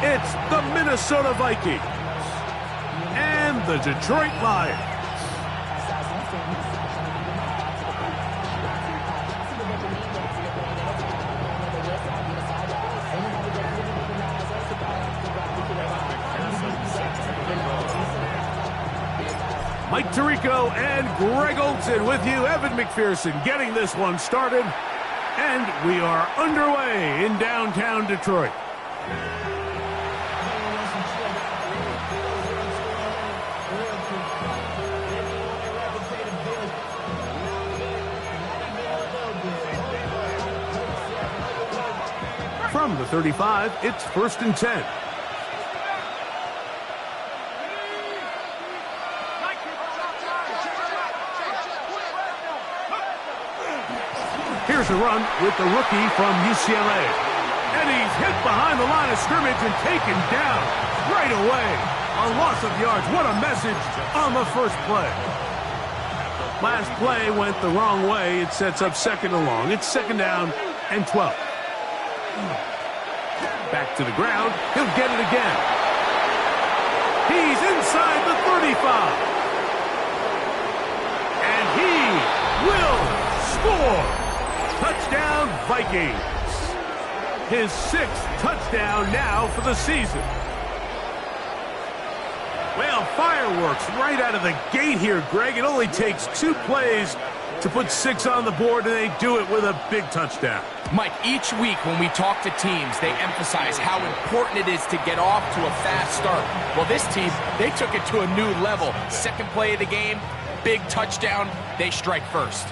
It's the Minnesota Vikings and the Detroit Lions. Mike Tirico and Greg Olson with you. Evan McPherson getting this one started. And we are underway in downtown Detroit. From the 35, it's 1st and 10. Here's a run with the rookie from UCLA. And he's hit behind the line of scrimmage and taken down right away. A loss of yards. What a message on the first play. Last play went the wrong way. It sets up 2nd and long. It's 2nd down and 12. Back to the ground. He'll get it again. He's inside the 35. And he will score. Touchdown, Vikings. His 6th touchdown now for the season. Well, fireworks right out of the gate here, Greg. It only takes 2 plays to put 6 on the board, and they do it with a big touchdown. Mike, each week when we talk to teams, they emphasize how important it is to get off to a fast start. Well, this team, they took it to a new level. 2nd play of the game, big touchdown, they strike first.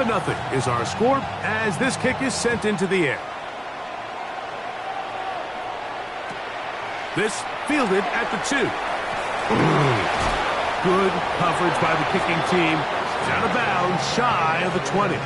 Nothing is our score as this kick is sent into the air. This fielded at the 2. Good coverage by the kicking team. Out of bounds, shy of the 20.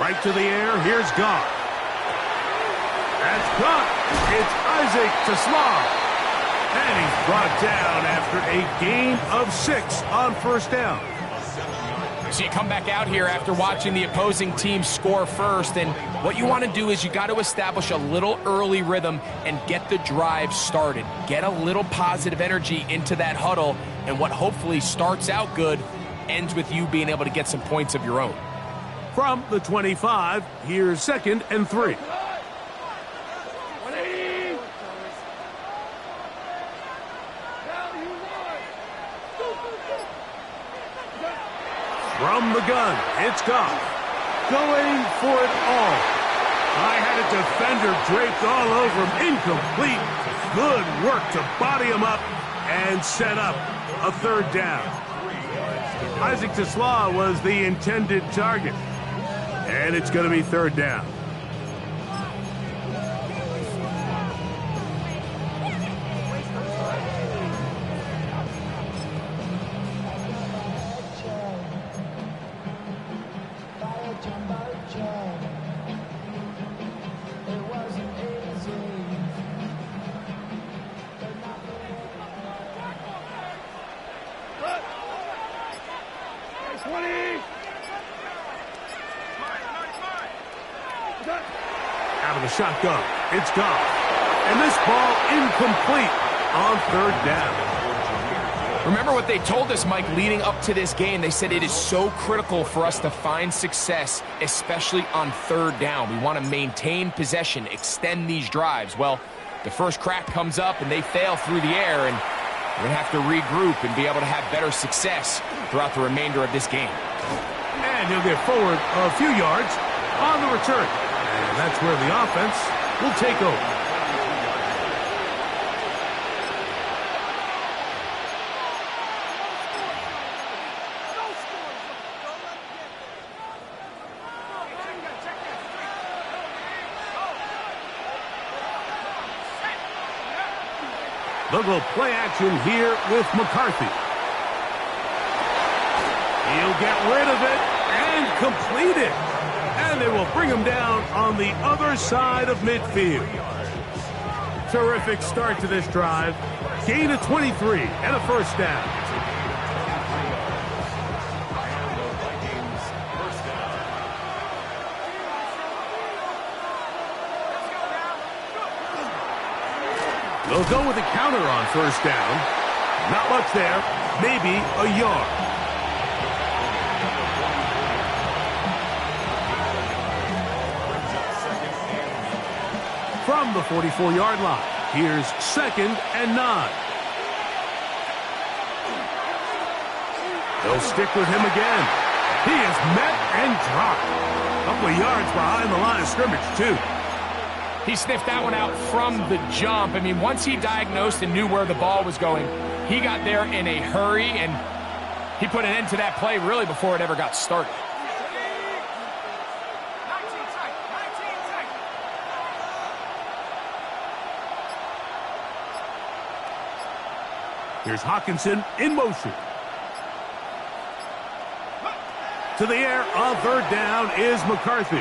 Right to the air. Here's Goff. That's caught. It's Isaac Tesla. And he's brought down after a gain of 6 on 1st down. So you come back out here after watching the opposing team score first, and what you want to do is you got to establish a little early rhythm and get the drive started. Get a little positive energy into that huddle, and what hopefully starts out good ends with you being able to get some points of your own. From the 25, here's 2nd and 3. From the gun, it's Goff. Going for it all. I had a defender draped all over him. Incomplete. Good work to body him up and set up a 3rd down. Isaac Tesla was the intended target. And it's going to be 3rd down. Out of the shotgun, it's Goff. And this ball incomplete on 3rd down. Remember what they told us, Mike, leading up to this game. They said it is so critical for us to find success, especially on third down. We want to maintain possession, extend these drives. Well, the first crack comes up and they fail through the air, and we're going to have to regroup and be able to have better success throughout the remainder of this game. And he'll get forward a few yards on the return. And that's where the offense will take over. They'll go play action here with McCarthy. He'll get rid of it and complete it. And they will bring him down on the other side of midfield. Terrific start to this drive. Gain of 23 and a first down. They'll go with a counter on first down. Not much there. Maybe a yard. From the 44-yard line, here's 2nd and 9. They'll stick with him again. He is met and dropped. A couple of yards behind the line of scrimmage, too. He sniffed that one out from the jump. I mean, once he diagnosed and knew where the ball was going, he got there in a hurry, and he put an end to that play really before it ever got started. Here's Hawkinson in motion. To the air on third down is McCarthy.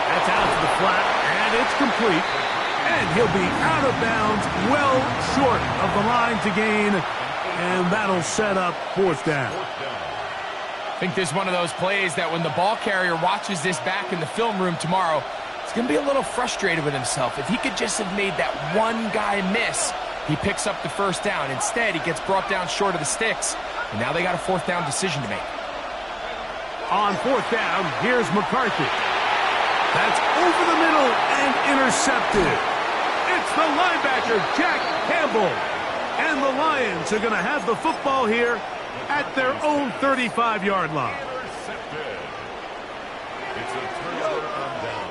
That's out to the flat, and it's complete. And he'll be out of bounds, well short of the line to gain, and that'll set up fourth down. I think this is one of those plays that when the ball carrier watches this back in the film room tomorrow, he's going to be a little frustrated with himself. If he could just have made that one guy miss, he picks up the first down. Instead, he gets brought down short of the sticks, and now they got a fourth down decision to make. On fourth down, here's McCarthy. That's over the middle and intercepted. It's the linebacker, Jack Campbell. And the Lions are going to have the football here at their own 35-yard line. It's a turnover on downs.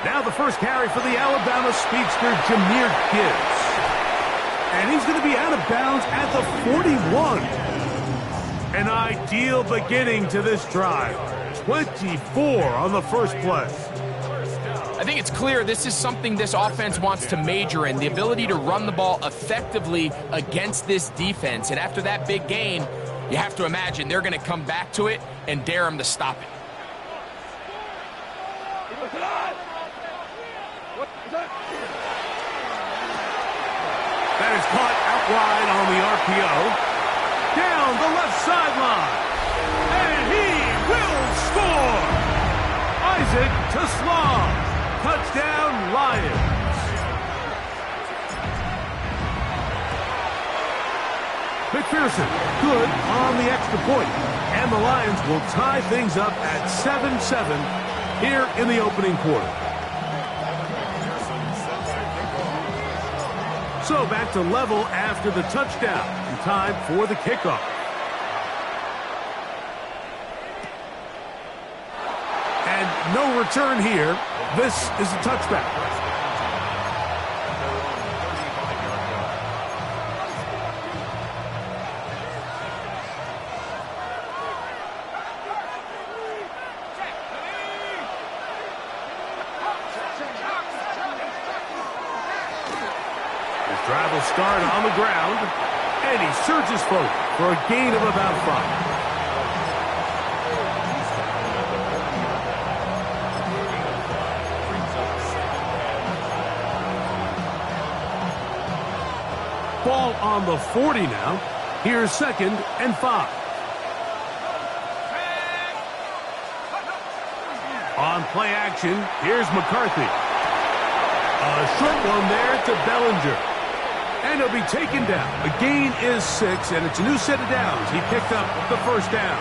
Now the first carry for the Alabama speedster, Jahmyr Gibbs. And he's going to be out of bounds at the 41. An ideal beginning to this drive. 24 on the first play. I think it's clear this is something this offense wants to major in, the ability to run the ball effectively against this defense. And after that big gain, you have to imagine they're going to come back to it and dare them to stop it. That is caught out wide on the RPO. Down the left sideline. And he will score. Isaac Taslam. Touchdown, Lions. McPherson, good on the extra point. And the Lions will tie things up at 7-7 here in the opening quarter. So back to level after the touchdown. And time for the kickoff. And no return here. This is a touchback. Drive will start on the ground, and he surges forward for a gain of about 5. Ball on the 40 now. Here's 2nd and 5. On play action, here's McCarthy. A short one there to Bellinger. And he'll be taken down. The gain is 6, and it's a new set of downs. He picked up the first down.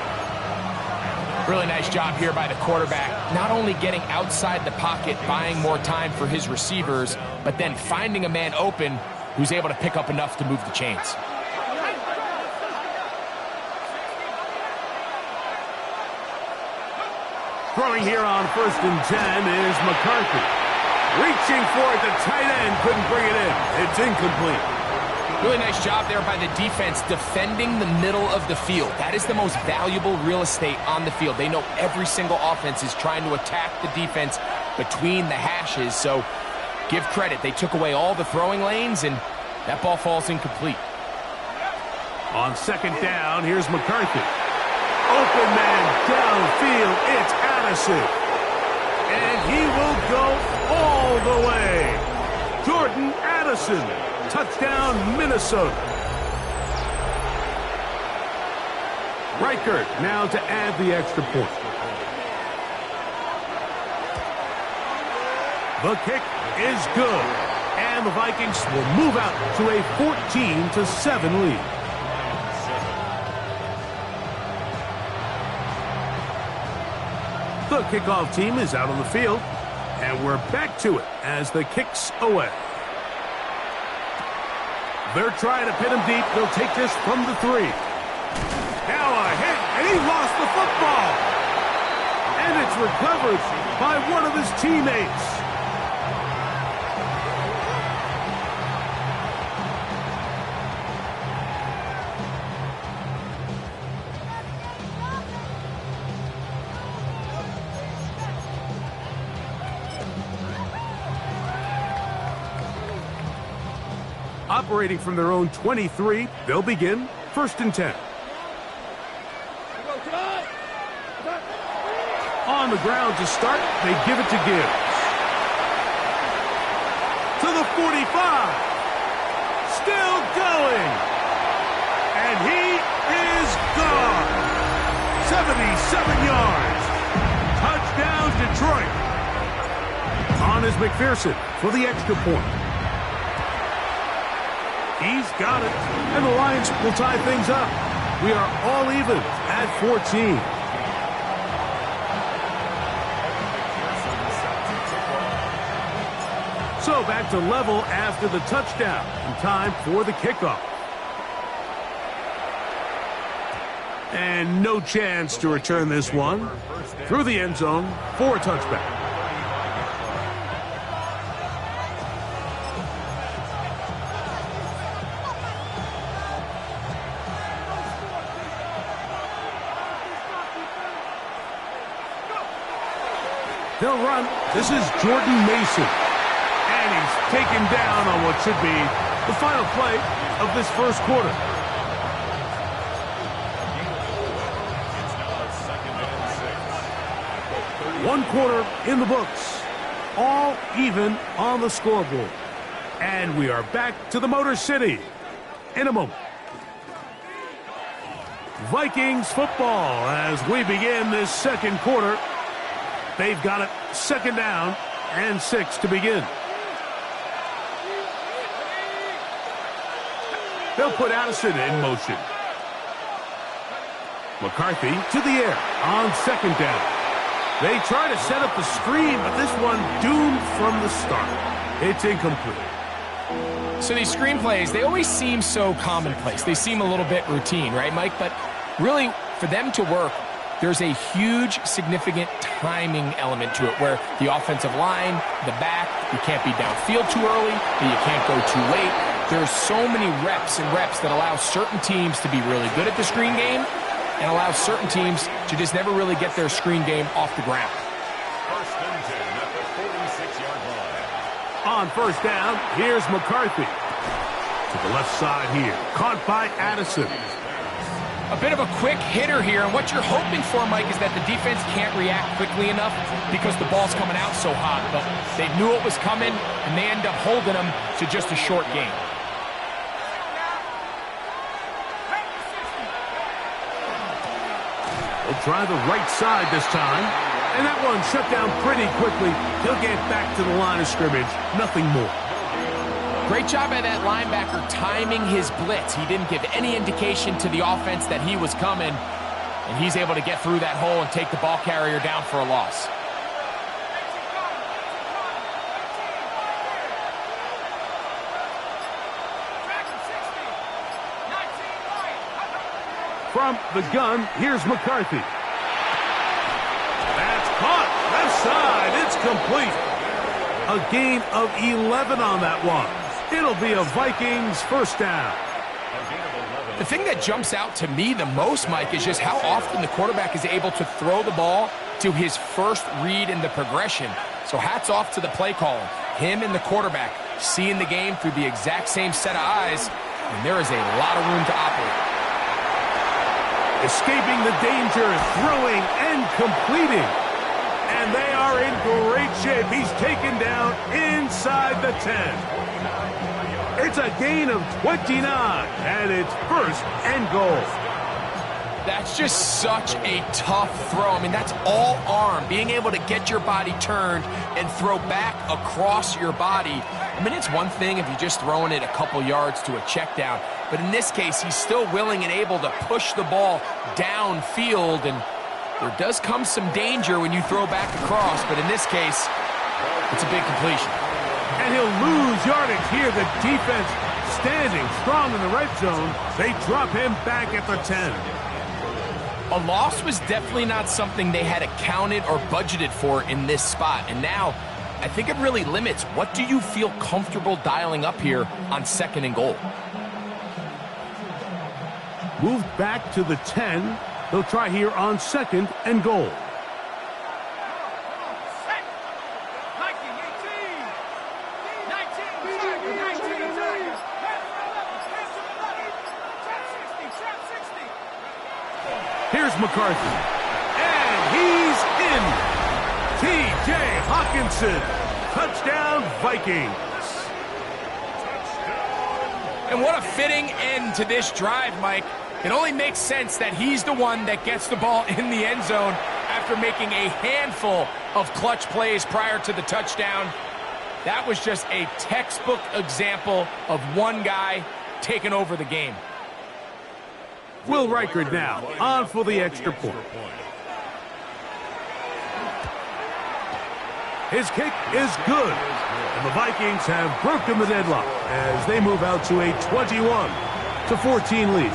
Really nice job here by the quarterback, not only getting outside the pocket, buying more time for his receivers, but then finding a man open who's able to pick up enough to move the chains. Throwing here on 1st and 10 is McCarthy. Reaching for it, the tight end couldn't bring it in. It's incomplete. Really nice job there by the defense defending the middle of the field. That is the most valuable real estate on the field. They know every single offense is trying to attack the defense between the hashes, so give credit. They took away all the throwing lanes, and that ball falls incomplete. On 2nd down, here's McCarthy. Open man downfield, it's Addison. And he will go all the way. Jordan Addison, touchdown Minnesota. Reichert now to add the extra point. The kick is good. And the Vikings will move out to a 14-7 lead. The kickoff team is out on the field, and we're back to it as the kick's away. They're trying to pin him deep. They'll take this from the 3. Now a hit, and he lost the football. And it's recovered by one of his teammates. Operating from their own 23, they'll begin 1st and 10. On the ground to start, they give it to Gibbs. To the 45. Still going. And he is gone. 77 yards. Touchdown, Detroit. On is McPherson for the extra point. He's got it, and the Lions will tie things up. We are all even at 14. So back to level after the touchdown, and time for the kickoff. And no chance to return this one. Through the end zone for a touchback. They'll run. This is Jordan Mason. And he's taken down on what should be the final play of this first quarter. One quarter in the books. All even on the scoreboard. And we are back to the Motor City in a moment. Vikings football as we begin this second quarter. They've got it 2nd down and 6 to begin. They'll put Addison in motion. McCarthy to the air on 2nd down. They try to set up the screen, but this one doomed from the start. It's incomplete. So these screenplays, they always seem so commonplace. They seem a little bit routine, right, Mike? But really, for them to work, there's a huge, significant timing element to it where the offensive line, the back, you can't be downfield too early, and you can't go too late. There's so many reps and reps that allow certain teams to be really good at the screen game and allow certain teams to just never really get their screen game off the ground. 1st and 10 at the 46-yard line. On 1st down, here's McCarthy. To the left side here. Caught by Addison. A bit of a quick hitter here, and what you're hoping for, Mike, is that the defense can't react quickly enough because the ball's coming out so hot. But they knew it was coming, and they end up holding them to just a short game. He'll try the right side this time. And that one shut down pretty quickly. He'll get back to the line of scrimmage. Nothing more. Great job by that linebacker timing his blitz. He didn't give any indication to the offense that he was coming. And he's able to get through that hole and take the ball carrier down for a loss. From the gun, here's McCarthy. That's caught. Left side. It's complete. A gain of 11 on that one. It'll be a Vikings first down. The thing that jumps out to me the most, Mike, is just how often the quarterback is able to throw the ball to his first read in the progression. So hats off to the play caller. Him and the quarterback seeing the game through the exact same set of eyes, and there is a lot of room to operate. Escaping the danger, throwing and completing. And they are in great shape. He's taken down inside the 10. It's a gain of 29, and it's first and goal. That's just such a tough throw. I mean, that's all arm. Being able to get your body turned and throw back across your body. I mean, it's one thing if you're just throwing it a couple yards to a check down. But in this case, he's still willing and able to push the ball downfield. And there does come some danger when you throw back across. But in this case, it's a big completion. And he'll lose yardage here. The defense standing strong in the red zone. They drop him back at the 10. A loss was definitely not something they had accounted or budgeted for in this spot. And now, I think it really limits what do you feel comfortable dialing up here on second and goal. Moved back to the 10. They'll try here on second and goal. Here's McCarthy. And he's in. T.J. Hawkinson. Touchdown, Vikings. And what a fitting end to this drive, Mike. It only makes sense that he's the one that gets the ball in the end zone after making a handful of clutch plays prior to the touchdown. That was just a textbook example of one guy taking over the game. Will Reichard now on for the extra point. His kick is good. And the Vikings have broken the deadlock as they move out to a 21-14 lead.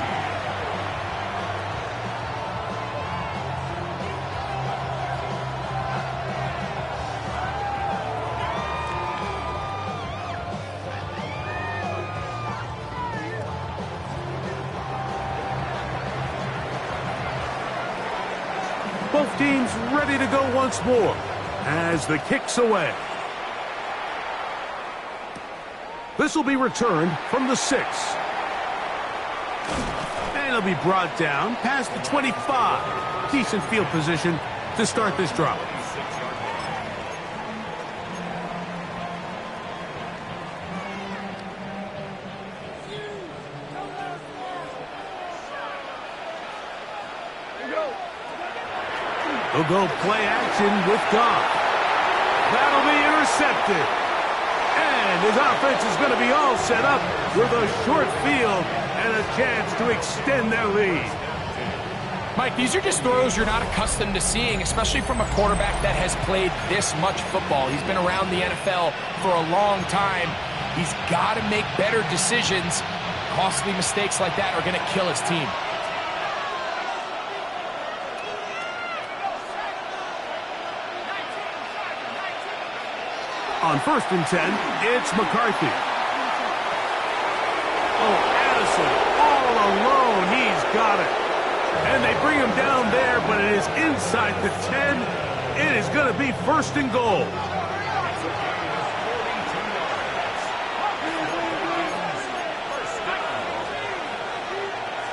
Both teams ready to go once more as the kick's away. This will be returned from the 6. And it'll be brought down past the 25. Decent field position to start this drive. They'll go play action with Goff. That'll be intercepted. And his offense is going to be all set up with a short field and a chance to extend their lead. Mike, these are just throws you're not accustomed to seeing, especially from a quarterback that has played this much football. He's been around the NFL for a long time. He's got to make better decisions. Costly mistakes like that are going to kill his team. On 1st and 10, it's McCarthy. Oh, Addison all alone. He's got it. And they bring him down there, but it is inside the 10. It is going to be 1st and goal.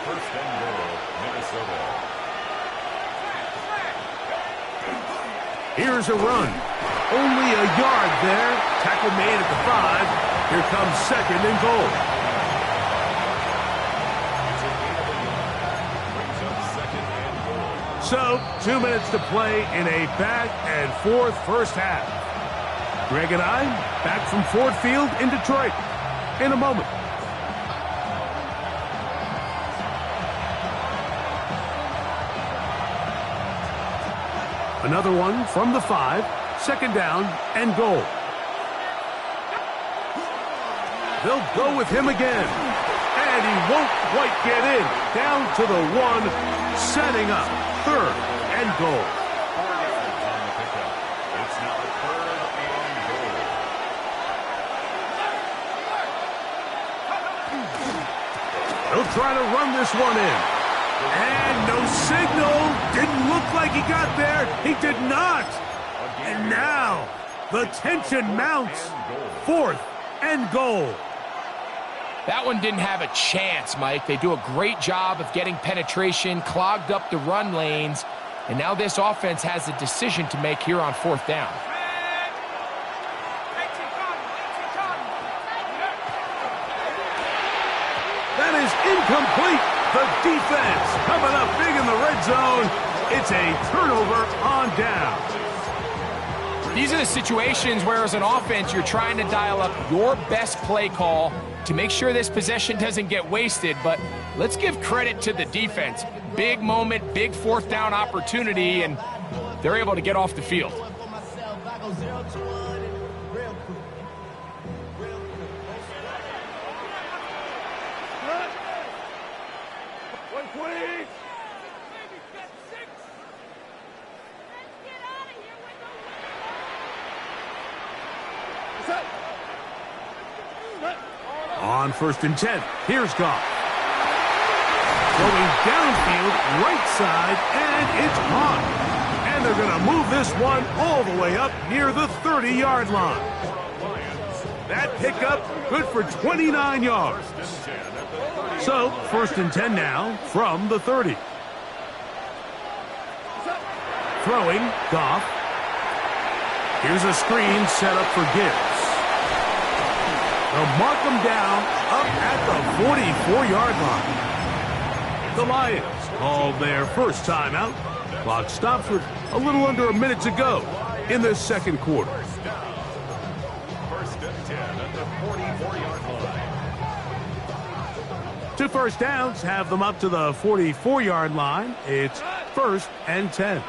First and goal, Minnesota. Here's a run. Only a yard there. Tackle made at the 5. Here comes 2nd and goal. So, 2 minutes to play in a back-and-forth first half. Greg and I back from Ford Field in Detroit in a moment. Another one from the 5, 2nd down and goal. They'll go with him again, and he won't quite get in. Down to the 1, setting up 3rd and goal. It's now 3rd and goal. He'll try to run this one in. And no signal. Didn't look like he got there. He did not. And now the tension mounts. 4th and goal. That one didn't have a chance, Mike. They do a great job of getting penetration, clogged up the run lanes, and now this offense has a decision to make here on 4th down. That is incomplete. The defense coming up big in the red zone. It's a turnover on down. These are the situations where, as an offense, you're trying to dial up your best play call to make sure this possession doesn't get wasted. But let's give credit to the defense. Big moment, big 4th down opportunity, and they're able to get off the field. On 1st and 10, here's Goff. Going downfield, right side, and it's caught. And they're going to move this one all the way up near the 30-yard line. That pickup, good for 29 yards. So, 1st and 10 now from the 30. Throwing, Goff. Here's a screen set up for Gibbs. They'll mark him down up at the 44-yard line. The Lions called their first timeout. Clock stops with a little under a minute to go in the 2nd quarter. 1st and 10 at the 44-yard line. 2 first downs have them up to the 44-yard line. It's 1st and 10.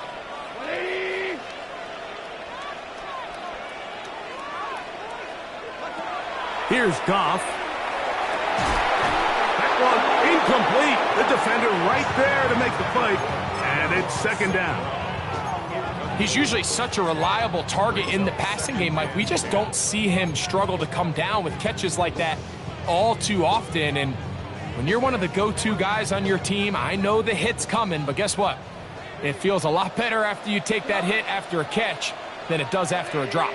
Here's Goff. That one incomplete. The defender right there to make the play. And it's 2nd down. He's usually such a reliable target in the passing game, Mike. We just don't see him struggle to come down with catches like that all too often. And when you're one of the go-to guys on your team, I know the hit's coming, but guess what? It feels a lot better after you take that hit after a catch than it does after a drop.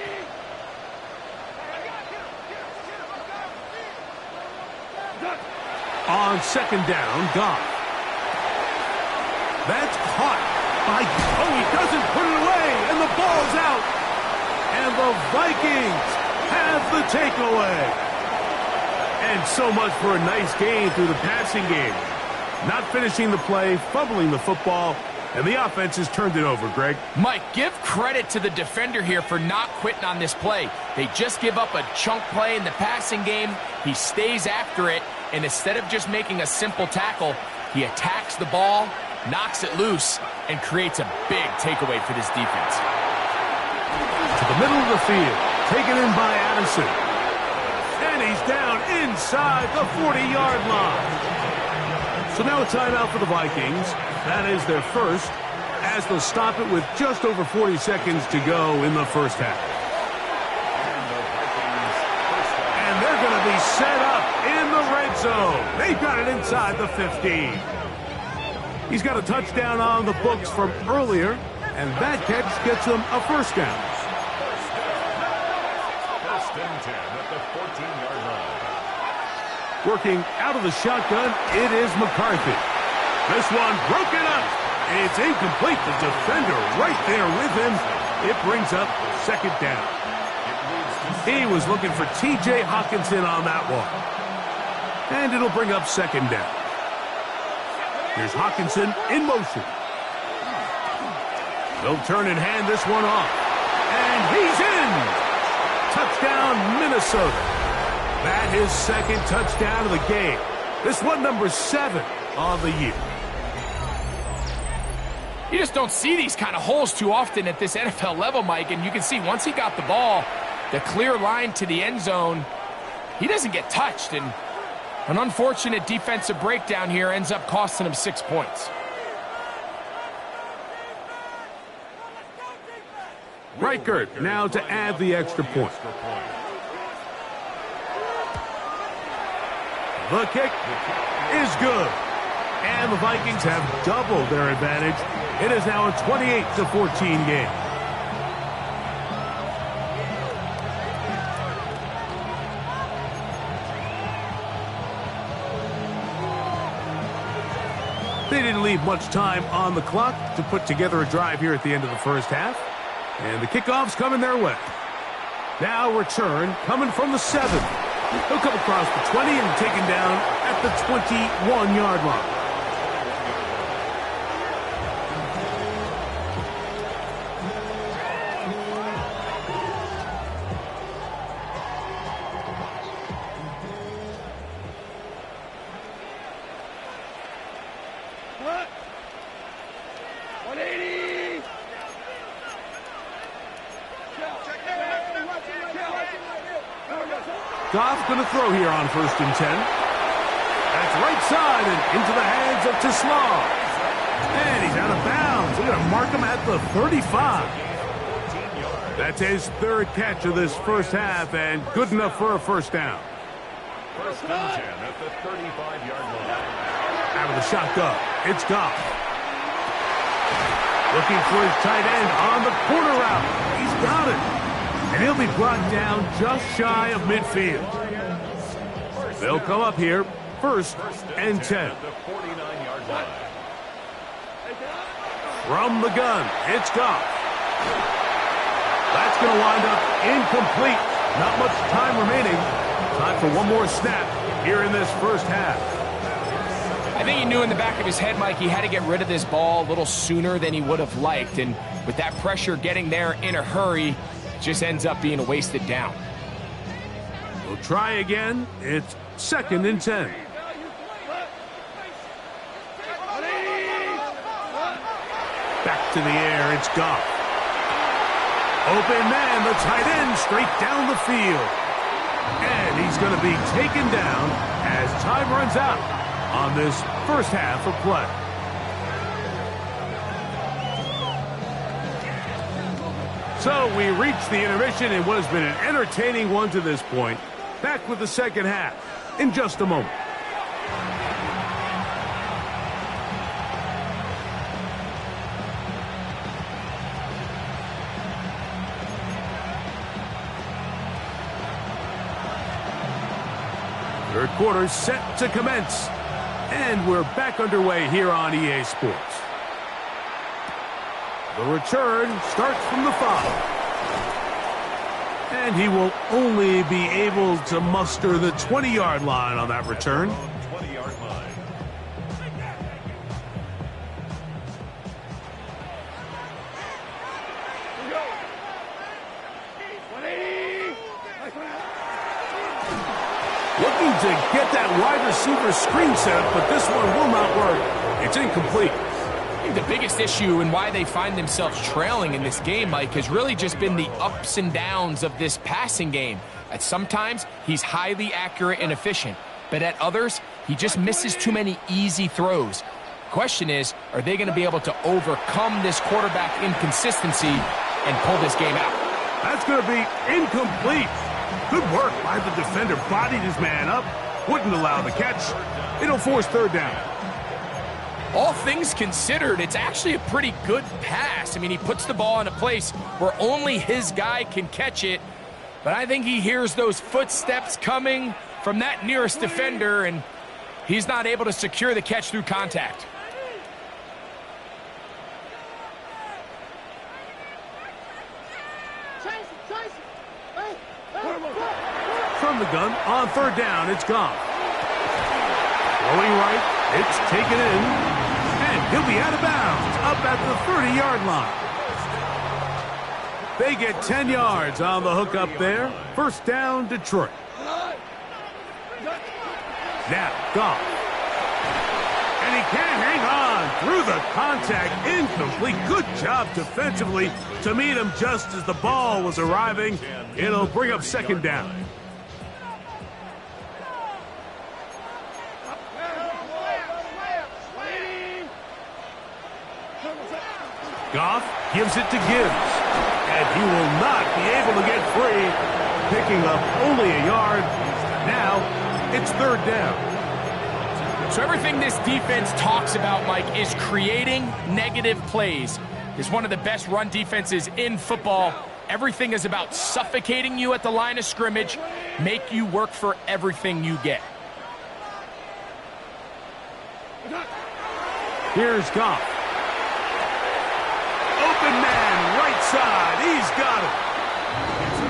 On 2nd down, Goff. That's caught by... Oh, he doesn't put it away, and the ball's out. And the Vikings have the takeaway. And so much for a nice game through the passing game. Not finishing the play, fumbling the football, and the offense has turned it over, Greg. Mike, give credit to the defender here for not quitting on this play. They just give up a chunk play in the passing game. He stays after it, and instead of just making a simple tackle, he attacks the ball, knocks it loose, and creates a big takeaway for this defense. To the middle of the field, taken in by Addison. And he's down inside the 40-yard line. So now a timeout for the Vikings. That is their first, as they'll stop it with just over 40 seconds to go in the first half. And they're going to be set up in the red zone. They've got it inside the 15. He's got a touchdown on the books from earlier, and that catch gets him a 1st down. 1st and 10 at the 14-yard line. Working out of the shotgun, it is McCarthy. This one broken up. It's incomplete. The defender right there with him. It brings up 2nd down. He was looking for T.J. Hawkinson on that one. And it'll bring up 2nd down. Here's Hawkinson in motion. He'll turn and hand this one off. And he's in! Touchdown, Minnesota. That his second touchdown of the game. This one number 7 on the year. You just don't see these kind of holes too often at this NFL level, Mike, and you can see once he got the ball, the clear line to the end zone, he doesn't get touched, and an unfortunate defensive breakdown here ends up costing him 6 points. Reichert now to add the extra point. The kick is good. And the Vikings have doubled their advantage. It is now a 28-14 game. They didn't leave much time on the clock to put together a drive here at the end of the first half. And the kickoff's coming their way. Now return coming from the 7. He'll come across the 20 and taken down at the 21-yard line. Goff's going to throw here on 1st and 10. That's right side and into the hands of Tislau. And he's out of bounds. They're going to mark him at the 35. That's his 3rd catch of this first half and good enough for a first down. 1st and 10 at the 35-yard line. Out of the shotgun, it's Goff. Looking for his tight end on the corner route. He's got it. And he'll be brought down just shy of midfield. They'll come up here, 1st and 10. From the gun, it's Goff. That's going to wind up incomplete. Not much time remaining. Time for one more snap here in this first half. I think he knew in the back of his head, Mike, he had to get rid of this ball a little sooner than he would have liked. And with that pressure getting there in a hurry, just ends up being a wasted down. We'll try again. It's 2nd and 10. Back to the air, it's Goff. Open man, the tight end, straight down the field. And he's going to be taken down as time runs out on this first half of play. So we reach the intermission in what has been an entertaining one to this point. Back with the second half in just a moment. Third quarter set to commence. And we're back underway here on EA Sports. The return starts from the 5. And he will only be able to muster the 20-yard line on that return. 20-yard line. Looking to get that wide receiver screen set up, but this one will not work. It's incomplete. I think the biggest issue and why they find themselves trailing in this game, Mike, has really just been the ups and downs of this passing game. At sometimes, he's highly accurate and efficient, but at others, he just misses too many easy throws. Question is, are they going to be able to overcome this quarterback inconsistency and pull this game out? That's going to be incomplete. Good work by the defender. Bodied his man up. Wouldn't allow the catch. It'll force third down. All things considered, it's actually a pretty good pass. I mean, he puts the ball in a place where only his guy can catch it. But I think he hears those footsteps coming from that nearest defender, and he's not able to secure the catch through contact. From the gun, on third down, it's gone. Throwing right, it's taken in, and he'll be out of bounds, up at the 30-yard line. They get 10 yards on the hook up there. First down, Detroit. Now, Goff. And he can't hang on through the contact. Incomplete. Good job defensively to meet him just as the ball was arriving. It'll bring up second down. Goff gives it to Gibbs, and he will not be able to get free, picking up only a yard. Now, it's third down. So everything this defense talks about, Mike, is creating negative plays. It's one of the best run defenses in football. Everything is about suffocating you at the line of scrimmage, make you work for everything you get. Here's Goff. Open man, right side. He's got it.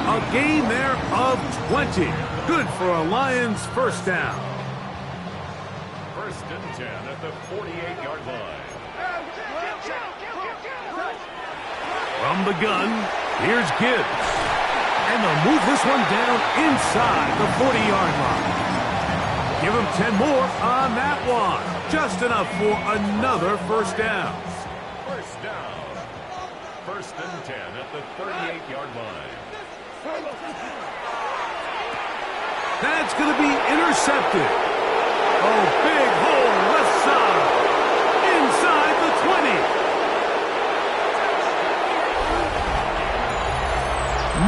A gain there of 20. Good for a Lions first down. First and 10 at the 48-yard line. From the gun, here's Gibbs. And they'll move this one down inside the 40-yard line. Give him 10 more on that one. Just enough for another first down. First down. First and 10 at the 38-yard line. That's going to be intercepted. Oh, big hole left side. Inside the 20.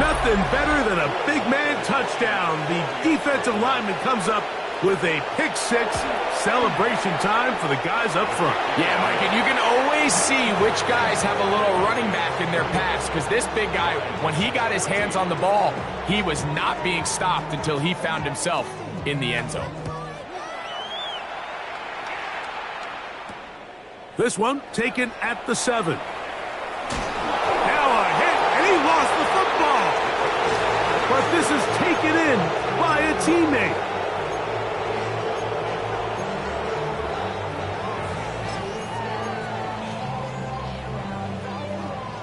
Nothing better than a big man touchdown. The defensive lineman comes up with a pick six. Celebration time for the guys up front. Yeah, Mike, and you can always see which guys have a little running back in their pass, because this big guy, when he got his hands on the ball, he was not being stopped until he found himself in the end zone. This one taken at the 7. Now a hit, and he lost the football. But this is taken in by a teammate.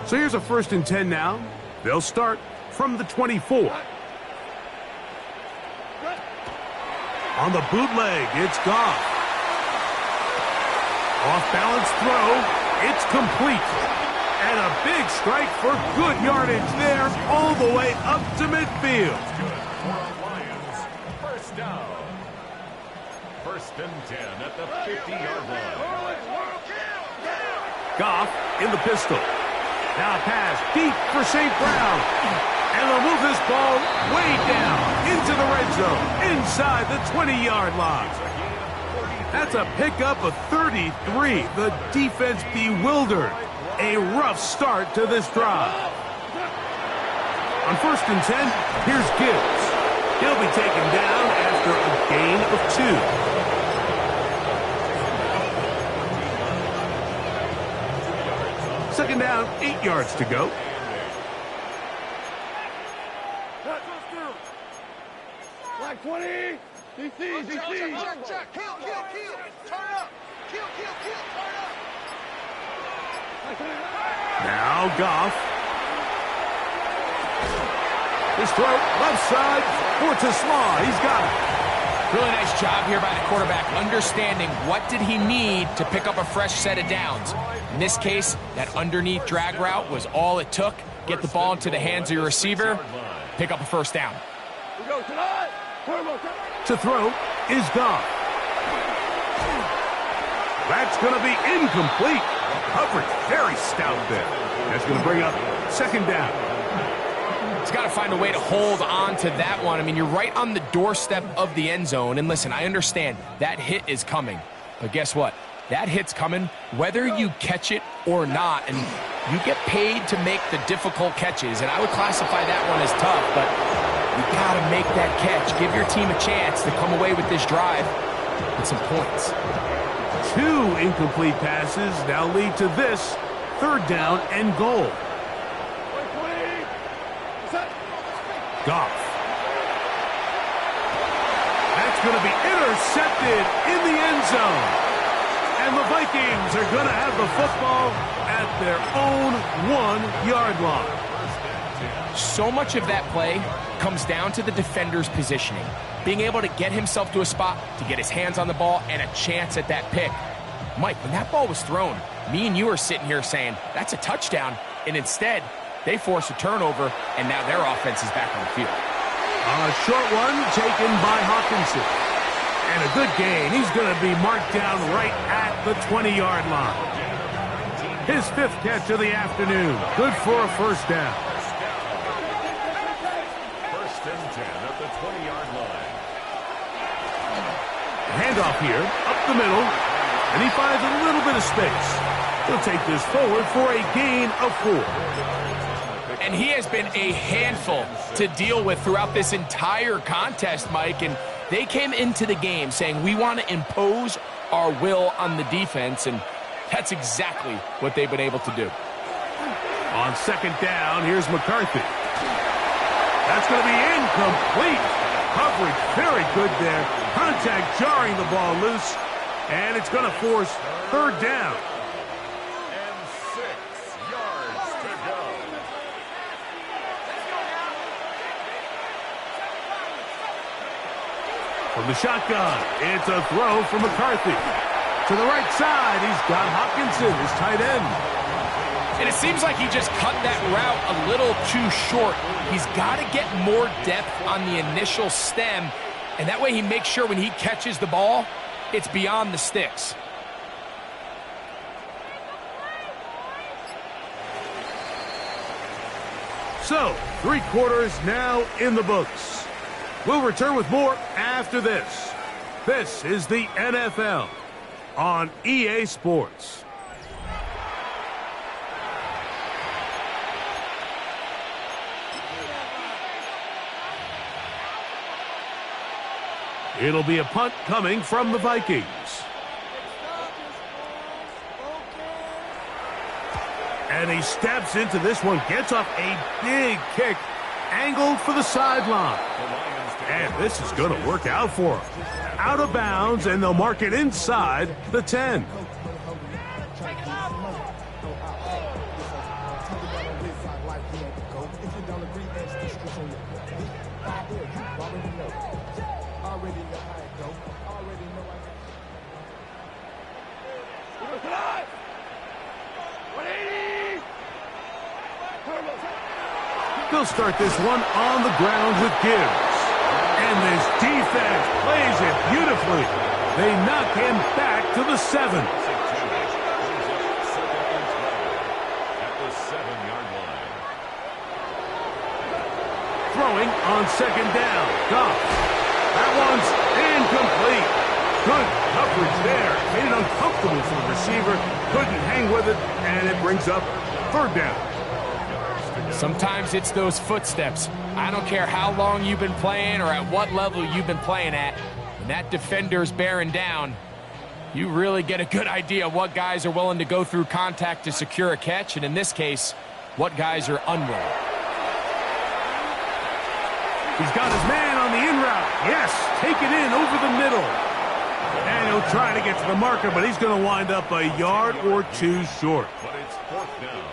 So here's a first and 10 now. They'll start from the 24. On the bootleg, it's Goff. Off-balance throw. It's complete. And a big strike for good yardage there all the way up to midfield. Lions, first down. First and 10 at the 50-yard line. Goff in the pistol. Now a pass deep for St. Brown. And they'll move this ball way down into the red zone, inside the 20-yard line. That's a pickup of 33. The defense bewildered. A rough start to this drive. On first and 10, here's Gibbs. He'll be taken down after a gain of 2. Second down, 8 yards to go. Black 20. DC. Check. Kill. Turn up. Kill. Turn up. Now Goff. His throw, left side, for Slaw. He's got it. Really nice job here by the quarterback, understanding what did he need to pick up a fresh set of downs. In this case, that underneath drag route was all it took. Get the ball into the hands of your receiver, pick up a first down. To throw is Goff. That's going to be incomplete. Coverage very stout there. That's going to bring up second down. He's got to find a way to hold on to that one. I mean, you're right on the doorstep of the end zone. And listen, I understand that hit is coming. But guess what? That hit's coming whether you catch it or not. And you get paid to make the difficult catches. And I would classify that one as tough. But you got to make that catch. Give your team a chance to come away with this drive with some points. 2 incomplete passes now lead to this third down and goal. Goff. That's going to be intercepted in the end zone. And the Vikings are going to have the football at their own 1-yard line. So much of that play comes down to the defender's positioning, being able to get himself to a spot, to get his hands on the ball, and a chance at that pick. Mike, when that ball was thrown, me and you are sitting here saying, that's a touchdown, and instead, they force a turnover, and now their offense is back on the field. A short one taken by Hawkinson. And a good gain. He's going to be marked down right at the 20-yard line. His 5th catch of the afternoon. Good for a first down. First and 10 at the 20-yard line. Handoff here, up the middle, and he finds a little bit of space. He'll take this forward for a gain of 4. And he has been a handful to deal with throughout this entire contest, Mike, and they came into the game saying, we want to impose our will on the defense, and that's exactly what they've been able to do. On second down, here's McCarthy. That's going to be incomplete. Coverage very good there. Contact jarring the ball loose, and it's going to force third down. And 6 yards to go. From the shotgun, it's a throw for McCarthy. To the right side, he's got Hopkinson, his tight end. And it seems like he just cut that route a little too short. He's got to get more depth on the initial stem, and that way he makes sure when he catches the ball, it's beyond the sticks. So, 3 quarters now in the books. We'll return with more after this. This is the NFL on EA Sports. It'll be a punt coming from the Vikings. And he steps into this one, gets up a big kick, angled for the sideline. And this is going to work out for him. Out of bounds, and they'll mark it inside the 10. They'll start this one on the ground with Gibbs. And this defense plays it beautifully. They knock him back to the 7. At the 7-yard line. Throwing on second down. Goff. That one's incomplete. Good coverage there. Made it uncomfortable for the receiver. Couldn't hang with it, and it brings up third down. Sometimes it's those footsteps. I don't care how long you've been playing or at what level you've been playing at. When that defender's bearing down, you really get a good idea of what guys are willing to go through contact to secure a catch, and in this case, what guys are unwilling. He's got his man on the in route. Yes, take it in over the middle. And he'll try to get to the marker, but he's going to wind up a yard or 2 short. But it's 4th down.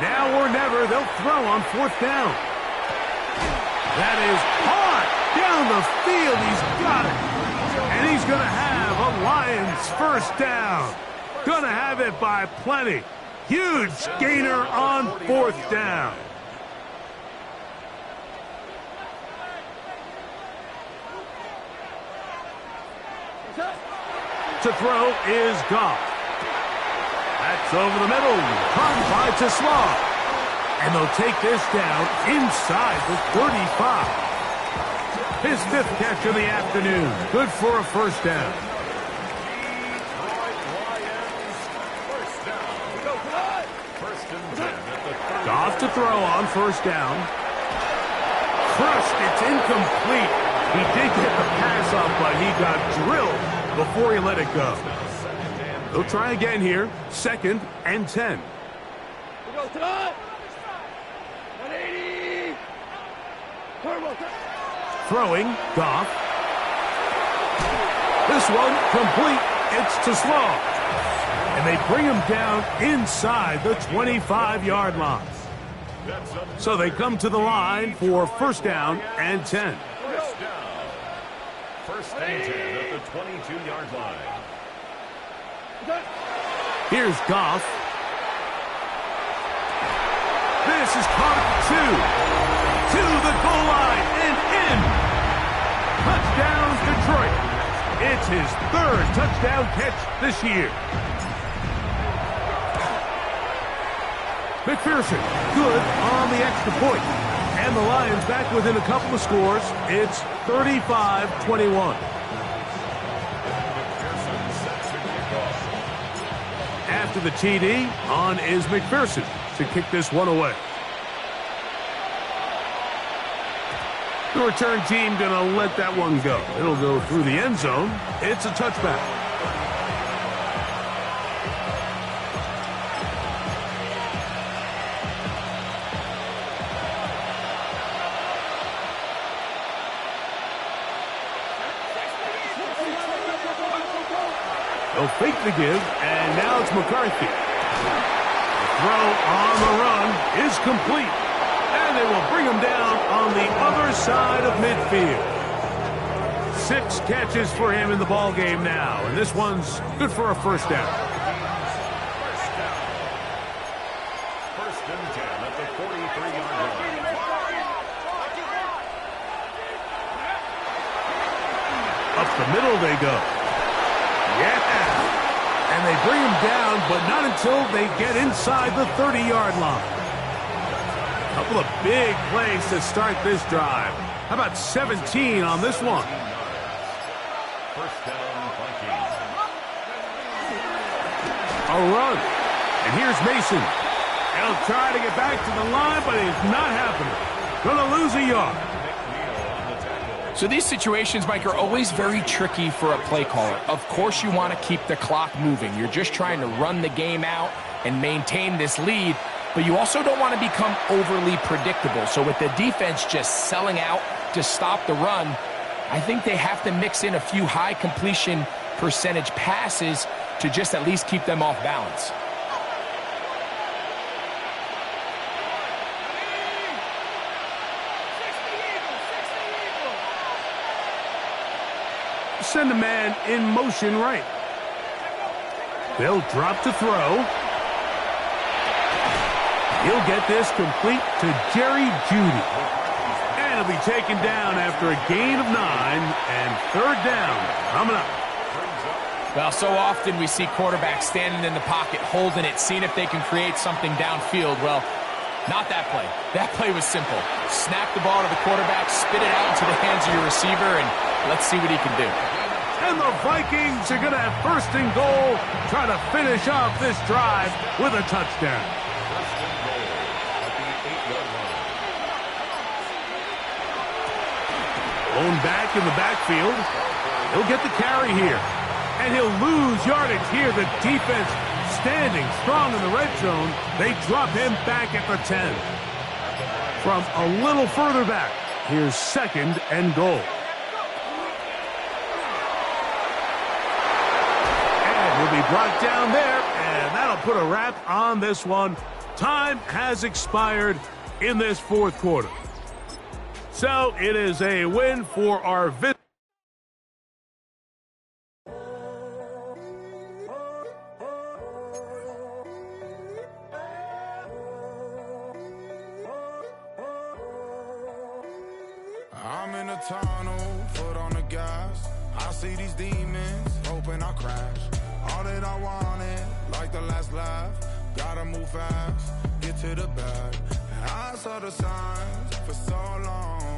Now or never, they'll throw on 4th down. That is hard down the field. He's got it. And he's going to have a Lions first down. Going to have it by plenty. Huge gainer on 4th down. To throw is Goff. That's over the middle. Caught by Tesla. And they'll take this down inside the 35. His 5th catch of the afternoon. Good for a first down. Goff to throw on first down. Crushed. It's incomplete. He did get the pass off, but he got drilled before he let it go. They'll try again here. 2nd and 10. Throwing, Goff. This one complete. It's to Slaw. And they bring him down inside the 25-yard line. So they come to the line for first down and 10. First and 10 at the 22-yard line. Here's Goff. This is caught at 2. To the goal line and in. Touchdown, Detroit. It's his third touchdown catch this year. McPherson, good on the extra point. And the Lions back within a couple of scores. It's 35-21. After the TD, on is McPherson to kick this one away. The return team going to let that one go. It'll go through the end zone. It's a touchback. They'll fake the give, and now it's McCarthy. The throw on the run is complete, and they will bring him down on the other side of midfield. 6 catches for him in the ball game now, and this one's good for a first down. First and 10 at the 43-yard line. Up the middle they go. Yeah. And they bring him down, but not until they get inside the 30-yard line. A couple of big plays to start this drive. How about 17 on this one? First down, Vikings. A run. And here's Mason. He'll try to get back to the line, but it's not happening. Gonna lose a yard. So these situations, Mike, are always very tricky for a play caller. Of course you want to keep the clock moving. You're just trying to run the game out and maintain this lead, but you also don't want to become overly predictable. So with the defense just selling out to stop the run, I think they have to mix in a few high completion percentage passes to just at least keep them off balance. Send a man in motion right. They'll drop to throw. He'll get this complete to Jerry Jeudy. And he'll be taken down after a gain of 9 and third down coming up. Well, so often we see quarterbacks standing in the pocket, holding it, seeing if they can create something downfield. Well, not that play. That play was simple. Snap the ball to the quarterback, spit it out into the hands of your receiver, and let's see what he can do. And the Vikings are going to have first and goal, trying to finish off this drive with a touchdown. First and goal at the 8-yard line. Blown back in the backfield. He'll get the carry here. And he'll lose yardage here. The defense standing strong in the red zone. They drop him back at the 10. From a little further back, here's second and goal. And he'll be brought down there, and that'll put a wrap on this one. Time has expired in this fourth quarter. So it is a win for our visitors. I'm in a tunnel, foot on the gas. I see these demons, hoping I crash. All that I wanted, like the last laugh. Gotta move fast, get to the bag. And I saw the signs for so long.